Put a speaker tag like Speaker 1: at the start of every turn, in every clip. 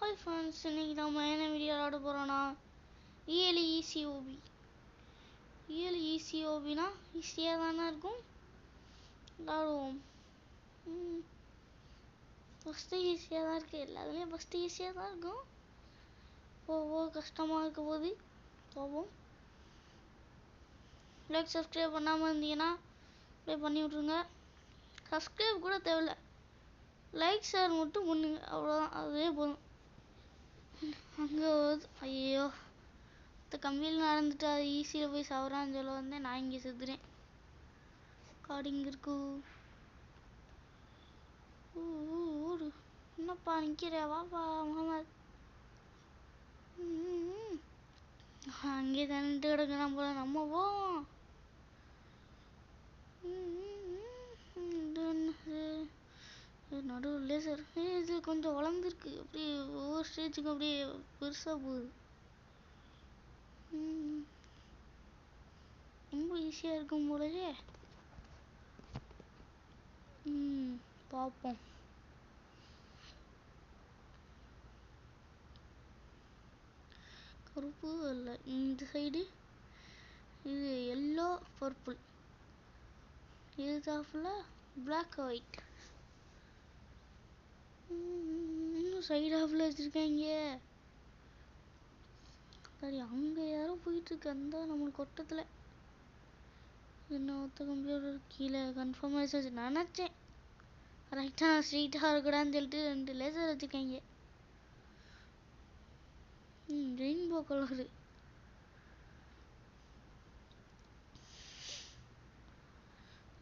Speaker 1: Hi friends, இன்னைக்கு நம்ம என்ன வீடியோ விளாட போகிறோன்னா இஎல்இசிஓபினா ஈஸியாக தானே இருக்கும், விளாடுவோம். ஃபஸ்ட்டு ஈஸியாக தான் இருக்குது, எல்லாத்துலேயும் ஃபஸ்ட்டு ஈஸியாக தான் இருக்கும். கஷ்டமாக இருக்க போது போவோம். லைக் சப்ஸ்கிரைப் பண்ணாமல் இருந்தீங்கன்னா ப்ளே பண்ணி விட்ருங்க. சப்ஸ்கிரைப் கூட தேவையில்ல, லைக் ஷேர் மட்டும் பண்ணுங்க, அவ்வளோதான், அதுவே போதும். அங்கே ஐயோ இந்த கம்பியில் நடந்துட்டு அது ஈஸியில் போய் சவரான்னு சொல்ல வந்தேன். நான் இங்கே செத்துறேன். காடு இங்கே இருக்கு. ஓடு, என்னப்பா நிற்கிற, வாப்பா முகமது. அங்கே தண்ணிட்டு கிடக்குறான் போல, நம்ம போவோம். நடுவில் லேசர் இது கொஞ்சம் வளர்ந்துருக்கு, அப்படியே ஒவ்வொரு ஸ்டேஜுக்கும் அப்படியே பெருசாக போகுது. ரொம்ப ஈஸியாக இருக்கும் போலயே. பார்ப்போம். கருப்பு இல்லை, இந்த சைடு இது எல்லோ பர்பிள், இது தாஃபில் பிளாக் ஒயிட். இன்னும் சைடு ஆஃபில் வச்சுருக்காங்க. சரி, அங்கே யாரோ போயிட்டுருக்கு, அந்த நம்மளுக்கு கொட்டத்தில். என்ன ஒருத்த கம்ப்யூட்டர் கீழே கன்ஃபார்ம் ஆச்சு நினச்சேன். ரைட்டாக நான் ஸ்ட்ரீட்டாக இருக்கக்கூடாதுன்னு சொல்லிட்டு 2 லேசர் வச்சுருக்காங்க. Rainbow colour.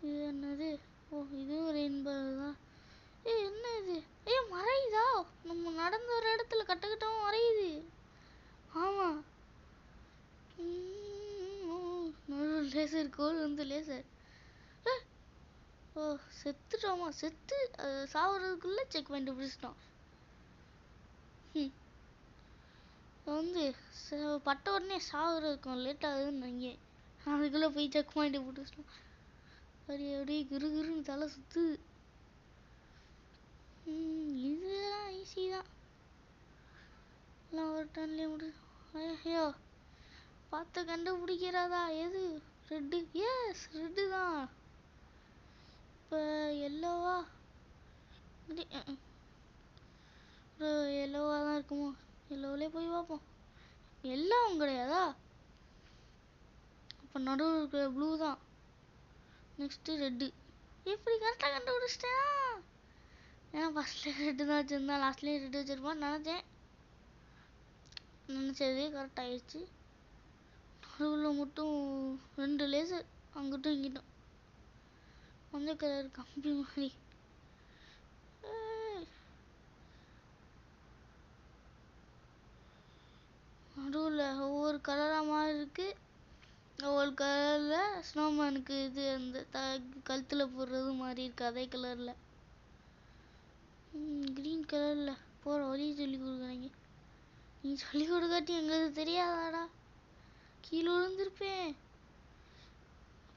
Speaker 1: இது என்னது? இதுவும் ரெயின்போ தான். என்ன இது? மறையுதா? நம்ம நடந்து வர இடத்துல கட்டவும் மறையுது. ஆமாம், லேசர் கோல் வந்து லேசர். செத்துட்டோமா? செத்து சாவறதுக்குள்ளே செக் பண்ணிட்டு பிடிச்சிட்டோம். வந்து பட்ட உடனே சாகுறதுக்கும் லேட் ஆகுதுன்னு வைங்க, அதுக்குள்ளே போய் செக் பண்ணிட்டு பிடிச்சிட்டோம். சரி, அப்படியே கிருன்னு தலை சுற்றுது. இதுதான் ஈஸி தான், எல்லாம் ஒரு டன்லேயே முடியும். ஐயோ, பார்த்து கண்டுபிடிக்கிறதா? எது ரெட்டு? எஸ், ரெட்டு தான். இப்போ எல்லோவா? எல்லோவாக தான் இருக்குமோ? எல்லோவிலே போய் பார்ப்போம். எல்லாம் கிடையாதா? அப்போ நடுவில் இருக்கிற ப்ளூ தான். Next red. எப்படி கரெக்டாக கண்டுபிடிச்சிட்டேன்? ஏன்னா ஃபஸ்ட்லேயே ரெட்டு தான் வச்சுருந்தேன், லாஸ்ட்லேயும் ரெட்டு வச்சுருப்பான்னு நினச்சதே கரெக்ட் ஆகிடுச்சு. நடுவில் மட்டும் 2 லேசர் அங்கிட்டும் இங்கிட்டும், மஞ்சள் கலர் கம்பி மாதிரி. நடுவில் ஒவ்வொரு கலராக மாதிரி இருக்குது. ஒவ்வொரு கலரில் ஸ்னோமேனுக்கு இது அந்த கழுத்தில் போடுறது மாதிரி இருக்குது, அதே கலரில். க்ரீன் கலரில் போகிற வழி சொல்லி கொடுக்குறீங்க. நீ சொல்லி கொடுக்காட்டி எங்களுக்கு தெரியாதாடா? கீழே விழுந்திருப்பேன்.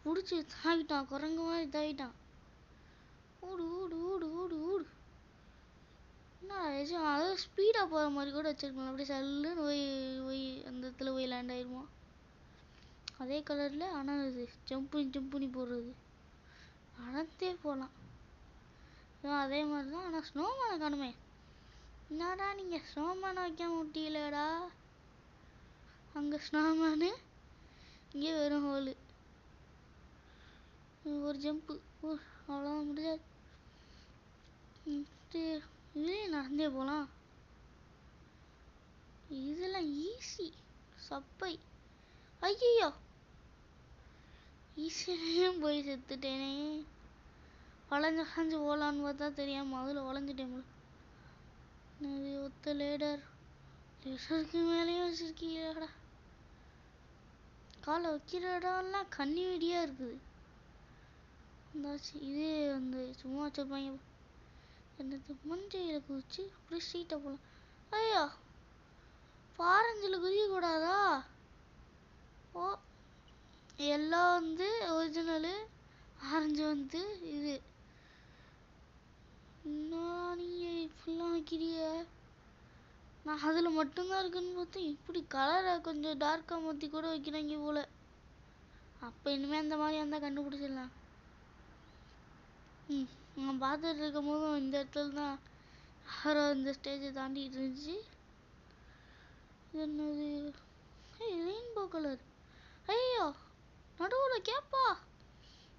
Speaker 1: பிடிச்சி தாவிட்டான், குரங்கு மாதிரி தாவிட்டான். ஓடு ஓடு ஓடு ஓடு ஓடு. என்ன அதாவது ஸ்பீடாக போகிற மாதிரி கூட வச்சுருக்கலாம். அப்படியே சல்லுன்னு போய் அந்த இடத்துல போய் லேண்ட் ஆயிடுமா. அதே கலரில், ஆனால் இது ஜம்புனி போடுறது நடந்தே போகலாம். அதே மாதிரி தான், ஆனால் ஸ்னோமேனை காணுமே. என்னடா நீங்கள் ஸ்னோமேனை வைக்காம விட்டீங்களேடா? அங்கே ஸ்னோமேனு, இங்கே வெறும் ஹோலு. ஒரு ஜம்ப்பு, அவ்வளோதான், முடியாது. இதுலேயே நடந்தே போகலாம். இதெல்லாம் ஈஸி சப்பை. ஐயோ, ஈஸியாகவும் போய் செத்துட்டேனே. வளைஞ்சு போகலான்னு பார்த்தா தெரியாமல் அதில் வளைஞ்சிட்டேன். ஒத்த லேடர் லேசருக்கு மேலேயும் வச்சுருக்கீங்கடா. காலை வைக்கிற இடம்லாம் கண்ணி வெடியாக இருக்குது. இதே அந்த சும்மா வச்சுருப்பாங்க. என்னது மஞ்சையில் குதிச்சு அப்படி ஸ்ட்ரீட்டை போகலாம். ஐயோ, ஆரஞ்சில் குதிக்கக்கூடாதா? எல்லோ வந்து ஒரிஜினலு, ஆரஞ்சு வந்து இது. இன்னும் நீங்கள் இப்படிலாம் வைக்கிறிய? நான் அதில் மட்டும்தான் இருக்குன்னு பார்த்தேன். இப்படி கலரை கொஞ்சம் டார்க்காக மாற்றி கூட வைக்கிறாங்க போல். அப்போ இனிமேல் அந்த மாதிரி இருந்தால் கண்டுபிடிச்சிடலாம். நான் பார்த்துட்டு இருக்கும் போதும் இந்த இடத்துல தான் யாரோ இந்த ஸ்டேஜை தாண்டிட்டு இருந்துச்சு. இது என்னது? Rainbow colour. ஐயோ நடுவில் கேப்பா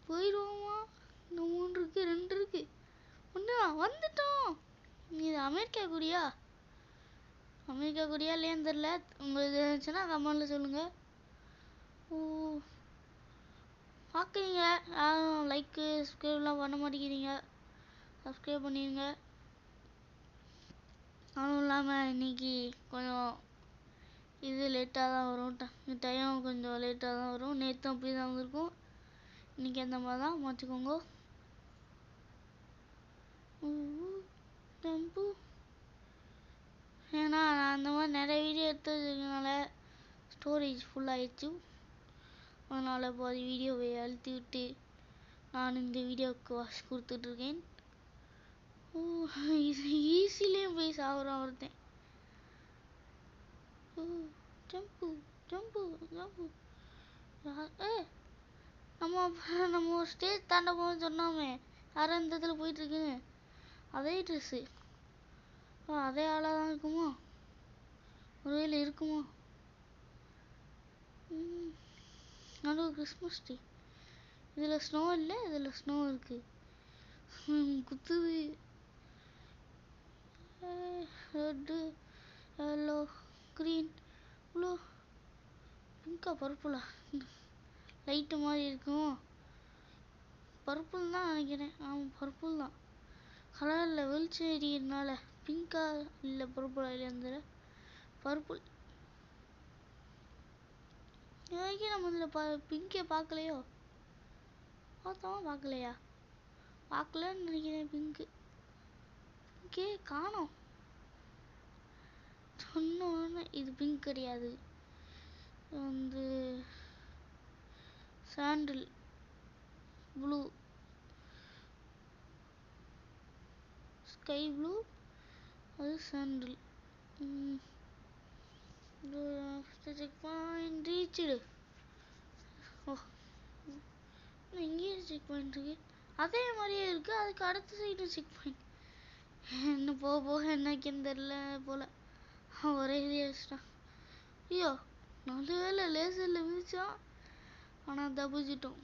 Speaker 1: போயிடுவோமா? இன்னும் 3 இருக்கு, 2 இருக்கு. ஒன்று வந்துட்டோம். இது அமெரிக்கா கொடியா? அமெரிக்கா கொடியா இல்லையான்னு தெரில. உங்களுக்கு இருந்துச்சுன்னா கமெண்ட்ல சொல்லுங்க. ஓ பார்க்குறீங்க, யாரும் லைக்கு சப்ஸ்கிரைப்லாம் பண்ண மாட்டேங்கிறீங்க. சப்ஸ்கிரைப் பண்ணிடுங்க. அதுவும் இல்லாமல் இன்னைக்கு கொஞ்சம் இது லேட்டாக தான் வரும். டைம் கொஞ்சம் லேட்டாக தான் வரும். நேற்று அப்படி தான் வந்திருக்கும். இன்றைக்கி அந்த மாதிரி தான் மாற்றிக்கோங்க. டெம்பு ஏன்னா நான் அந்த மாதிரி நிறைய வீடியோ எடுத்து வச்சுருக்கனால ஸ்டோரேஜ் ஃபுல்லாகிடுச்சு. அதனால் பாதி வீடியோவை அழுத்தி விட்டு நான் இந்த வீடியோவுக்கு வாட்ச் கொடுத்துட்ருக்கேன். ஈஸிலேயும் போய் சாப்பிட்றான் ஒருத்தன். ஜம்பு ஜம்பு ஜம்பு. நம்ம ஒரு ஸ்டேஜ் தாண்ட போது சொன்னோமே யாரும் இந்த இடத்துல போயிட்டுருக்குன்னு. அதே ட்ரெஸ்ஸு அதே ஆளாக தான் இருக்குமா? ஒருவேளை இருக்குமா? நடுவு கிறிஸ்மஸ் ட்ரீ. இதில் ஸ்னோ இல்லை, இதில் ஸ்னோ இருக்குது. குத்துது. ரெட்டு, எல்லோ, க்ரீன், ப்ளூ, பிங்கா, பர்பிளா? லைட்டு மாதிரி இருக்கும். பர்பிள் தான் நினைக்கிறேன். ஆமாம் பர்பிள் தான். கலரில் வெளிச்சம் எரியறதுனால பிங்கா இல்லை பர்பிளா இல்லையா? பர்பிள். இது வரைக்கும் நம்ம இதில் பிங்கை பார்க்கலையோ? பார்த்தோமா பார்க்கலையா? பார்க்கலன்னு நினைக்கிறேன். பிங்கே காணோம். சொன்னோன்னு இது பிங்க் கிடையாது. வந்து சாண்டில் ப்ளூ, ஸ்கை ப்ளூ, அது சாண்டில். Check point ரீச்சுடு. ஓ இங்கேயும் செக் பாயிண்ட் இருக்கு. அதே மாதிரியே இருக்கு. அதுக்கு அடுத்த சைடு செக் பாயிண்ட். என்ன போக போக என்னக்குன்னு தெரில போல. ஒரே இதே வச்சுட்டான். ஐயோ நல்ல வேலை லேசரில் மிதிச்சோம். ஆனால் தப்பிச்சிட்டோம்.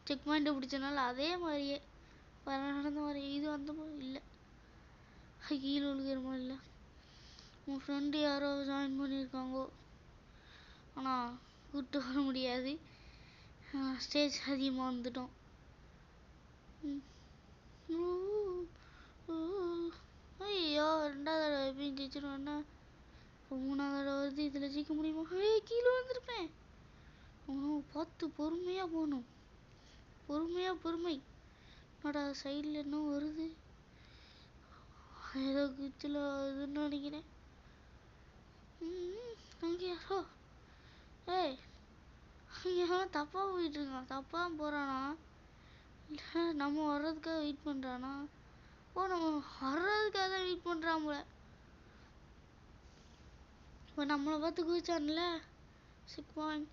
Speaker 1: செக் பாயிண்ட்டை பிடிச்சனால அதே மாதிரியே நடந்த மாதிரி இது வந்த மாதிரி இல்லை. கீழே விழுகிற மாதிரி இல்லை. உன் ஃப்ரெண்டு யாரோ ஜாயின் பண்ணியிருக்காங்கோ. ஆனால் கூப்பிட்டு வர முடியாது. ஸ்டேஜ் அதிகமாக வந்துட்டோம். ஐயோ 2வது தடவை எப்பயும் ஜெயிச்சிருவேன்னா இப்போ 3வது தடவை வருது. இதில் ஜெயிக்க முடியுமா? கீழே வந்துருப்பேன். பார்த்து பொறுமையாக போகணும். பொறுமை. என்னடா சைடில் என்ன வருது? ஏதோ குச்சில் இதுன்னு நினைக்கிறேன். அங்கே யாரோ அங்கே தப்பாக போயிட்டுருக்கான். தப்பாக போகிறானா? இல்லை நம்ம வர்றதுக்காக வெயிட் பண்ணுறானா? நம்ம வர்றதுக்காக தான் வெயிட் பண்ணுறான் போல. இப்போ நம்மளை பார்த்து குதிச்சான்ல செக் பாயிண்ட்.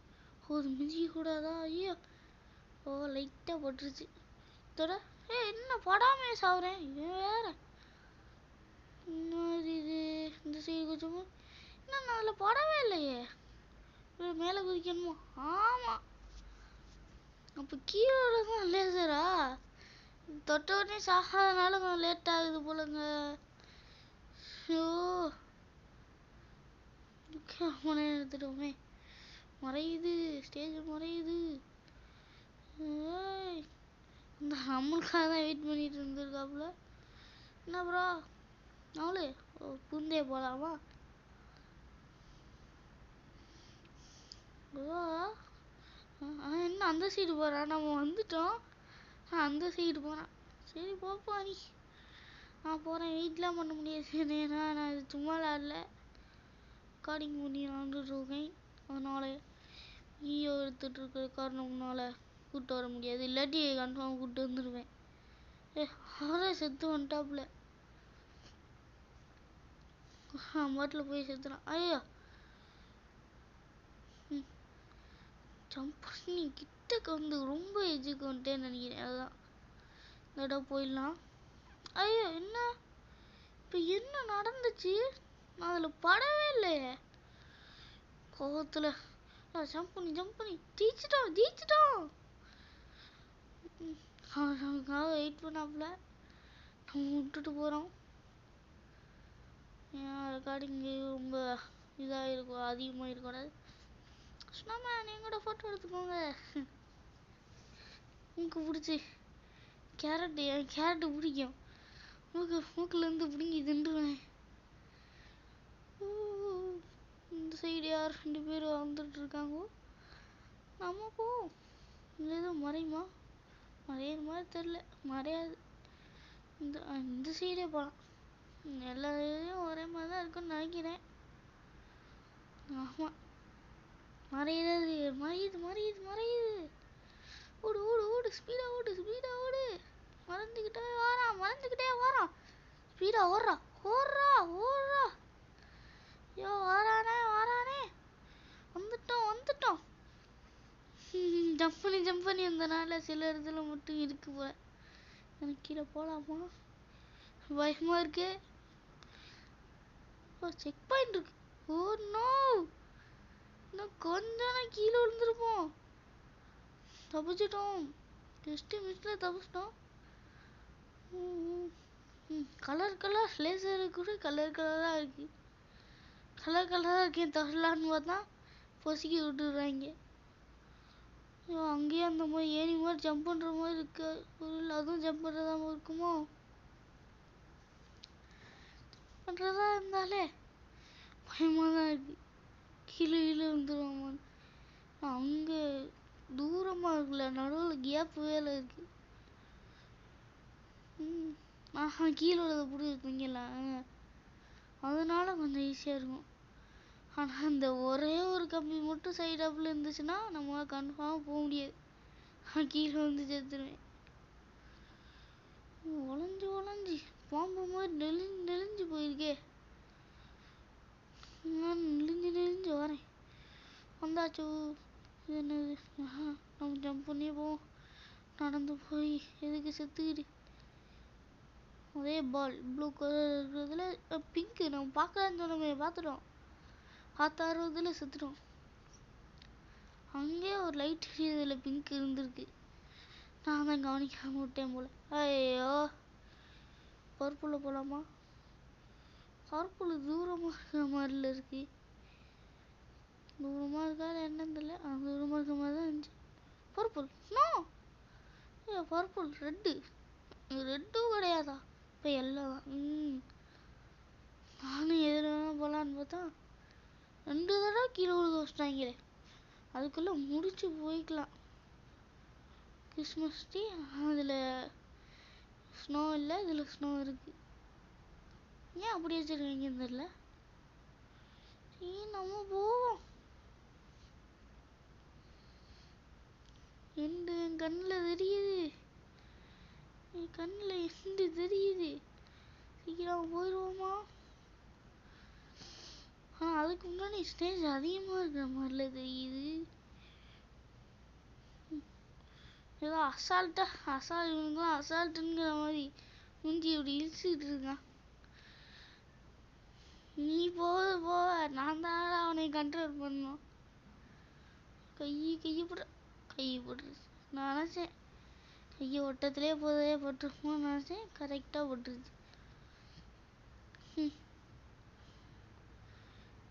Speaker 1: அது மிதிக்க கூடாதா? ஐயோ லைட்டாக பட்டுருச்சு. இதோட என்ன படாமே சாவுறேன். இவன் வேற இது இந்த சைடு குதிச்சோமோ இன்னும் அதில் படவே இல்லையே. மேலே குதிக்கணுமா? ஆமாம். அப்போ கீழே தான் லேசரா? தொட்ட உடனே சாகாதனால கொஞ்சம் லேட் ஆகுது போலங்க. ஐயோ எடுத்துட்டோமே. மறையுது, ஸ்டேஜ் மறையுது. இந்த நம்மளுக்காக தான் வெயிட் பண்ணிட்டு இருந்திருக்காப்புல. என்ன ப்ரோ அவளு புந்தே போகலாமா? என்ன அந்த சைடு போகிறான்? நம்ம வந்துட்டோம். அந்த சைடு போகிறான். சரி போப்பா நீ. நான் போகிறேன். வெயிட்லாம் பண்ண முடியாது. ஏன்னா நான் இது சும்மா விளாடல, ரெக்கார்டிங் பண்ணி விளாண்டுட்ருக்கேன். அதனால் வீடியோ எடுத்துகிட்ருக்கிற காரணம்னால கூப்பிட்டு வர முடியாது. இல்லாட்டி கன்ஃபார்ம் கூப்பிட்டு வந்துடுவேன். அவரே செத்து வந்துட்டாப்புல. பாட்டில் போய் செத்துறான். ஐயோ ஜம்ப் பண்ணி கிட்டக்க வந்து ரொம்ப எஜுக்கு வந்துட்டேன்னு நினைக்கிறேன். அதுதான் இந்த இடம் போயிடலாம். ஐயோ என்ன இப்போ என்ன நடந்துச்சு? நான் அதில் படவே இல்லையே. கோவத்தில் ஜம்ப் பண்ணி ஜெயிச்சிட்டோம். நமக்காக வெயிட் பண்ணாப்புல நம்ம விட்டுட்டு போகிறோம். ஏன் ரெக்கார்டிங் ரொம்ப இதாக இருக்கும், அதிகமாக இருக்கக்கூடாது. ஸ்னோமேன் எங்கூட ஃபோட்டோ எடுத்துக்கோங்க. மூக்கு பிடிச்சி கேரட்டு, என் கேரட்டு பிடிக்கும். மூக்குலேருந்து பிடுங்கி தின்றுவேன். இந்த சைடு யார் 2 பேர் வந்துட்டு இருக்காங்க. நம்ம போவோம். இல்லை எதுவும் மறையுமா? மறையிற மாதிரி தெரில. மறையாது. இந்த சைடே போகலாம். எல்லா இதுலேயும் ஒரே மாதிரி தான் இருக்குன்னு நினைக்கிறேன். ஆமாம், மறையுது. ஓடு ஸ்பீடா ஓடு. மறந்துக்கிட்டே வாரான். ஸ்பீடா ஓடுறா. ஐயோ வாரானே. வந்துட்டோம். ஜம்ப் பண்ணி வந்தனால சில இடத்துல மட்டும் இருக்கு போல. எனக்கு கீழே போகலாமா? பயமா இருக்கு. செக் பாயிண்ட் இருக்கு. ஓ நோ, இன்னும் கொஞ்சம் கீழே விழுந்துருப்போம். தப்பிச்சிட்டோம். ஜஸ்ட் மிஸ்ல தப்பிச்சிட்டோம். கலர் லேசர் கூட கலராக இருக்கு. கலராக இருக்கேன் தரலான்னு பார்த்தா பொசுக்கி விட்டுடுறாங்க. அங்கேயே அந்த மாதிரி ஏணி மாதிரி ஜம்ப் பண்ணுற மாதிரி இருக்கு. அதுவும் ஜம்ப் பண்ணுறதா இருக்குமோ? பண்ணுறதா இருந்தாலே பயமாக தான் இருக்கு. கீழே வந்துடுவோம். அங்கே தூரமாக இருக்குல்ல, நடுவில் கேப் வேலை இருக்கு. கீழே உள்ளதை பிடிச்சி தூங்கிடலாம். அதனால கொஞ்சம் ஈஸியாக இருக்கும். ஆனால் இந்த ஒரே ஒரு கம்பி மட்டும் சைடாப்பில் இருந்துச்சுன்னா நம்மளால் கன்ஃபார்மாக போக முடியாது. கீழே வந்து செத்துருவேன். ஒளஞ்சி பாம்பு மாதிரி நெளிஞ்சு போயிருக்கே. நான் நெளிஞ்சு வரேன். வந்தாச்சு. இது என்னது? நம்ம ஜம்ப் பண்ணி போவோம். நடந்து போய் எதுக்கு செத்துக்கிட்டு. அதே பால் ப்ளூ கலர் இருக்கிறதுல பிங்க்கு நம்ம பார்க்கலான்னு சொன்னோமே, பார்த்துட்டோம். 60 செத்துட்டோம். அங்கே ஒரு லைட் எரியறதுல பிங்க் இருந்திருக்கு. நான் தான் கவனிக்காம விட்டேன் போல. ஐயோ, பர்பிளில் போகலாமா? பர்பிள் தூரமாக இருக்கிற மாதிரில இருக்கு. தூரமாக இருக்காது என்னன்னு தெரியல. தூரமாக இருக்கிற மாதிரி தான் இருந்துச்சு. பர்பிள் நோ, பர்பிள் ரெட்டும் கிடையாதா? இப்போ எல்லாம் நானும் எதில் வேணா போகலான்னு பார்த்தா 2 தடவை கீழே விழுக வச்சிட்டாங்களே. அதுக்குள்ளே முடிச்சு போய்க்கலாம். கிறிஸ்மஸ் ட்ரீ, அதில் ஸ்னோ இல்லை, இதில் ஸ்னோ இருக்கு. ஏன் அப்படி வச்சிருக்கீங்கன்னு தெரியல. நம்ம போவோம். என் கண்ணில் தெரியுது. சீக்கிரம் போயிடுவோமா? அதுக்கு முன்னாடி ஸ்டேஜ் அதிகமாக இருக்கிற மாதிரில தெரியுது. ஏதோ இவனுங்களாம் அசால்ட்டுங்கிற மாதிரி மூஞ்சி இப்படி இழிச்சுக்கிட்டு இருக்கான். நீ போவ நான் தான் அவனை கண்ட்ரோல் பண்ணணும். கையை போட்டுருச்சு. நான் நினச்சேன் கையை ஒட்டத்திலே பட்டுருமோன்னு நினச்சேன். கரெக்டாக பட்டுருச்சு.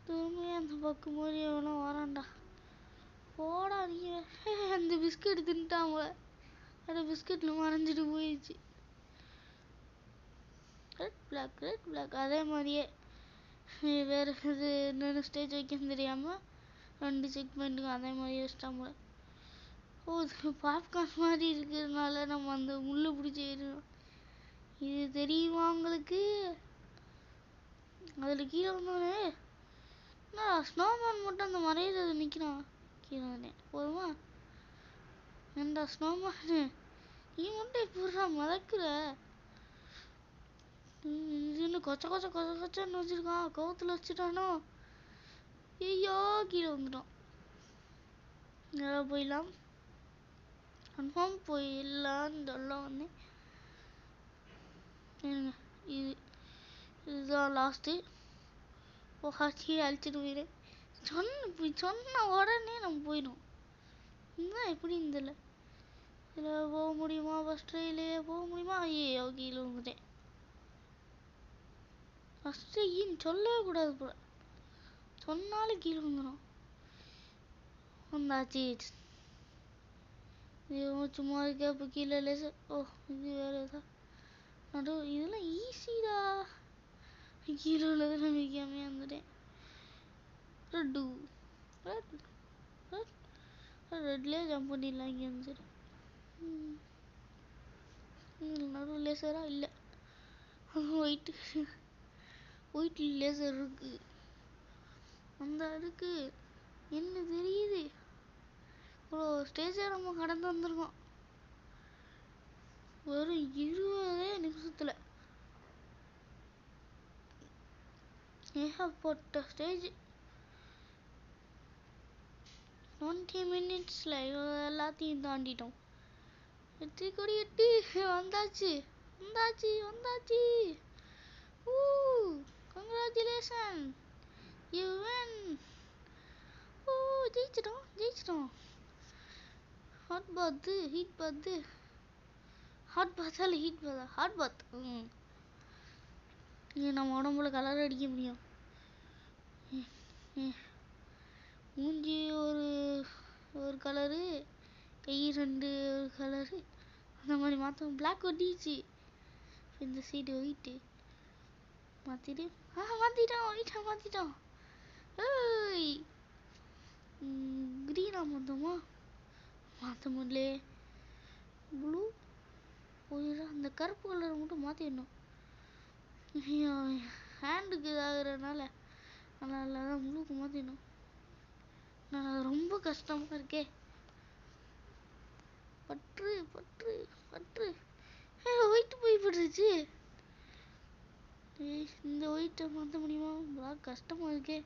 Speaker 1: திரும்பி அந்த பக்கம் போய் எவனோ வரான்டா. போடா நீ. அந்த பிஸ்கட் தின்ட்டான் போல. அந்த பிஸ்கட்டில் மறைஞ்சிட்டு போயிடுச்சு. ரெட் பிளாக் அதே மாதிரியே வேறு இது என்னென்ன ஸ்டேஜ் வைக்கணும்னு தெரியாமல் 2 செக் பாயிண்ட்டுக்கும் அதே மாதிரியே வச்சிட்டான் போல. இது பாப்கார்ன் மாதிரி இருக்கிறதுனால நம்ம அந்த முள்ளை பிடிச்சி ஏறிடும். இது தெரியுமா உங்களுக்கு? அதில் கீழே வந்தோடனே ஸ்னோமேன் மட்டும் அந்த மறையிறது நிற்கிறான். கீழே வந்தேன் போதுமா? ஸ்னோமேன் நீ மட்டும் எப்படா மறக்கிற? இன்னும் கொச்ச கொச்ச கொச்ச கொச்சன்னு வச்சிருக்கான். கவுத்துல வச்சுட்டானோ. ஐயோ கீழே வந்துட்டோம். நல்லா போயிடலாம். கன்ஃபார்ம் போயிடலான்னு சொல்ல வந்தேன். இதுதான் லாஸ்ட்டு. கீழே அழிச்சிட்டு போயிடு. சொன்ன உடனே நம்ம போயிடும். இதுதான் எப்படின்னு தெரியல. இதில் போக முடியுமா? ஃபஸ்ட் ட்ரையிலே போக முடியுமா? ஐயோ கீழே வந்துட்டேன். ஃபஸ்ட் ட்ரைன்னு சொல்லவே கூடாது போல. சொன்னாலும் கீழே வந்துடும். வந்தாச்சு. சும்மா இருக்க. இப்போ கீழே லேசர். இது வேறு இதா இதெல்லாம் ஈஸிடா. கீழே உள்ளது நம்பிக்காமே வந்துட்டேன். ரெட்லேயே ஜம்ப் பண்ணிடலாம். இங்கே வந்துட்டு நடுவு லேசரா இல்லை. ஒயிட் லேசர் இருக்கு. அந்த இருக்கு என்ன தெரியுது. ஸ்டேஜை நம்ம கடந்து வந்திருக்கோம். வெறும் 20 நிமிஷத்துல ஏகப்பட்ட ஸ்டேஜ். 20 மினிட்ஸ்ல எல்லாத்தையும் தாண்டிட்டோம். வெற்றி கொடி எட்டி வந்தாச்சு வந்தாச்சு வந்தாச்சு. Congratulation you win. ஜெயிச்சிட்டோம் ஜெயிச்சிட்டோம். ஹாட் பாத்து ஹீட் பாத்து. ஹாட் பாத்தால ஹீட் பாத்தா ஹாட் பாத். நம்ம உடம்புல கலர் அடிக்க முடியும். மூஞ்சி ஒரு கலரு, கை 2 ஒரு கலரு, அந்த மாதிரி மாற்றோம். பிளாக் ஒட்டிச்சு. இந்த சைடு ஒயிட்டு மாற்றிட்டு மாற்றிட்டோம். ஒயிட்டாக மாற்றிட்டோம். க்ரீனாக மாற்றோமா? மாற்ற முடியல. ப்ளூ போயிடும். அந்த கருப்பு கலர் மட்டும் மாற்றிடணும். ஹேண்டுக்கு இதாகிறதுனால அதனால தான் ப்ளூக்கு மாற்றிடணும். ரொம்ப கஷ்டமாக இருக்கே. பற்று பற்று பற்று. ஒயிட்டு போய் பட்டுருச்சு. இந்த ஒயிட்டை மாற்ற முடியுமா? பிளாக் கஷ்டமாக இருக்கே.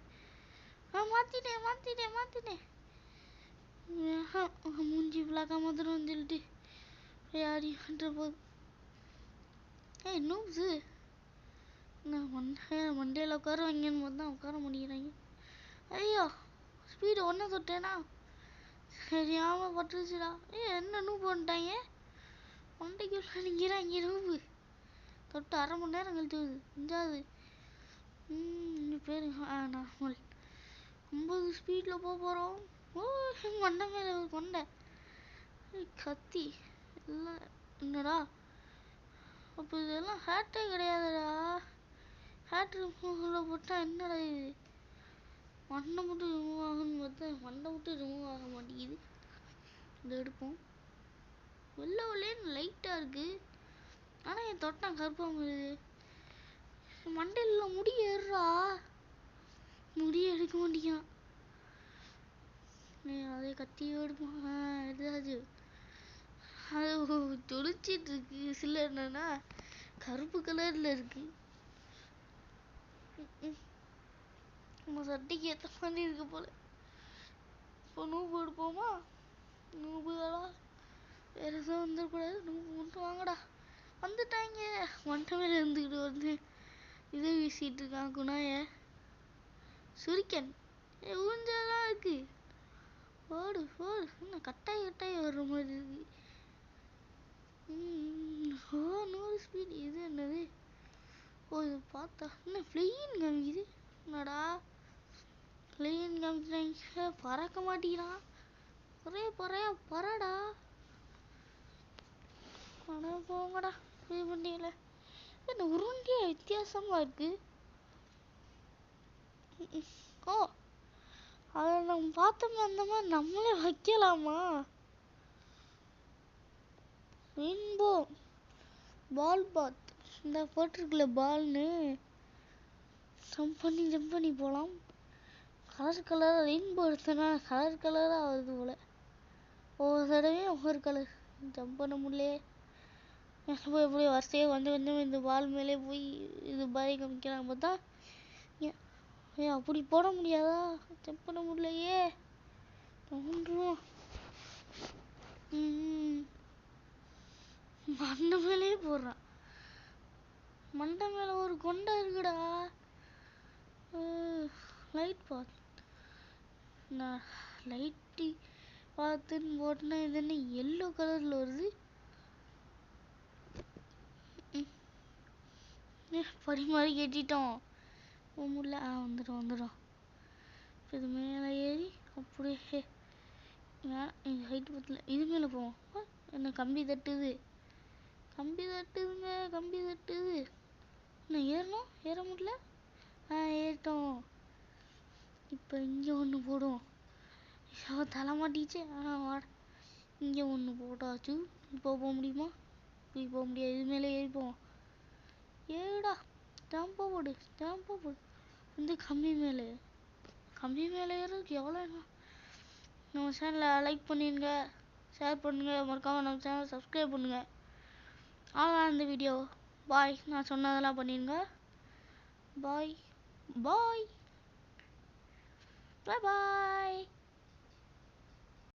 Speaker 1: மாற்றிட்டேன் மாற்றிட்டேன் மாற்றிட்டேன். மூஞ்சி பிளாக்காக மாற்றணும்னு சொல்லிட்டு யாரி பண்ணுற போது. நூப்ஸு நான் மண்டையில் உட்கார வைங்கன்னு பார்த்தா உட்கார முடியறாங்க. ஐயோ ஸ்பீடு ஒன்றை தொட்டேனா தெரியாமல் பட்டுருச்சுடா. என்ன நூப் பண்ணிட்டாங்க. மண்டைக்குள்ள நிற்கிறாங்க நூப்பு. தொட்டு அரை மணி நேரம் கழிச்சு வருது. 5வது பேர் நார்மல் 50 ஸ்பீடில் போக போகிறோம். மண்டை மேலே ஒரு கொண்டை கத்தி இல்லை. என்னடா அப்போ இதெல்லாம் ஹேட்டே கிடையாதுடா. ஹேட் ரிமூவரில் போட்டால் என்னடா இது. மண்டை மட்டும் ரிமூவ் ஆகுன்னு பார்த்தா மண்டை மட்டும் ரிமூவ் ஆக மாட்டேங்குது. இதை எடுப்போம். வெள்ளைன்னு லைட்டாக இருக்குது. ஆனால் என் தொட்டம் கருப்பாக வருது. மண்டையில் முடி ஏறுறா. முடிய எடுக்க மாட்டேங்கான். அதே கத்தியோ எடுப்போம். எடுத்தாச்சு. அது தொளிச்சிட்டு இருக்கு. சில என்னன்னா கருப்பு கலரில் இருக்கு. நம்ம சட்டைக்கு ஏற்ற மாதிரி இருக்கு போல. இப்போ நூப்பு எடுப்போமா? நூபுகளா வேற எதுவும் வந்துடக்கூடாது. நூப்பு மட்டும் வாங்கடா. வந்துட்டாங்க. மண்டை மேலே இருந்துக்கிட்டு வந்து இதை வீசிட்டு இருக்கான் குணாய. சுரிக்கன் ஊஞ்சலாம் இருக்கு. ஓடு ஓடு. இன்னும் கட்டாய் வர்ற மாதிரி இருக்கு. 100 ஸ்பீட். இது என்னது? இது பார்த்தா இன்னும் ஃப்ளைன்னு காமிக்குது. என்னடா ஃப்ளைன்னு காமிக்கிறாங்க. பறக்க மாட்டேங்கிறான். ஒரே பறடா. ஆனால் போங்கடா. இது பண்ணியில என்ன உருண்டிய வித்தியாசமாக இருக்கு. அதை நம்ம பார்த்தோம்னா அந்த மாதிரி நம்மளே வைக்கலாமா? ரெயின்போ பால் பாத். இந்த போட்டிருக்குல பால்னு ஜம்ப் பண்ணி போகலாம். கலர் ரெயின்போ எடுத்தனா கலராக வருது போல். ஒவ்வொரு தடவையும் ஒவ்வொரு கலர். ஜம்ப் பண்ண முடியல. போய் எப்படியோ வரிசையாக வந்து இந்த வால் மேலே போய் இது பாய் காமிக்கிறாங்க பார்த்தா ஏன் அப்படி போட முடியாதா? செக் பண்ண முடியலையே. தோன்றும் மண்டை மேலேயே போடுறான். மண்டை மேலே ஒரு கொண்டை இருக்குடா. லைட் பார்த்து நான் லைட்டி பார்த்துன்னு போட்டேன்னா இது என்ன எல்லோ கலரில் வருது? படி மாதிரி கட்டிட்டோம். முடியல. வந்துடும். இது மேலே ஏறி அப்படியே இது ஹைட்டு பத்தல. இது மேலே போவோம். என்ன கம்பி தட்டுதுங்க. கம்பி தட்டுது. இன்னும் ஏறணும். ஏற முடியல. ஏறிட்டோம். இப்போ இங்கே ஒன்று போடுவோம். தலை மாட்டிச்சு. வாட இங்கே ஒன்று போட்டாச்சு. இப்போ போக முடியுமா? போக முடியாது. இது மேலே ஏறிப்போம். ஏடா ஸ்டாம்பை போடு. வந்து கம்பி மேலே ஏறதுக்கு எவ்வளோ நம்ம சேனலை லைக் பண்ணிடுங்க, ஷேர் பண்ணுங்கள், மறக்காமல் நம்ம சேனலை சப்ஸ்கிரைப் பண்ணுங்கள். அவ்வளோதான் இந்த வீடியோ. பாய். நான் சொன்னதெல்லாம் பண்ணிடுங்க. பாய். பாய்.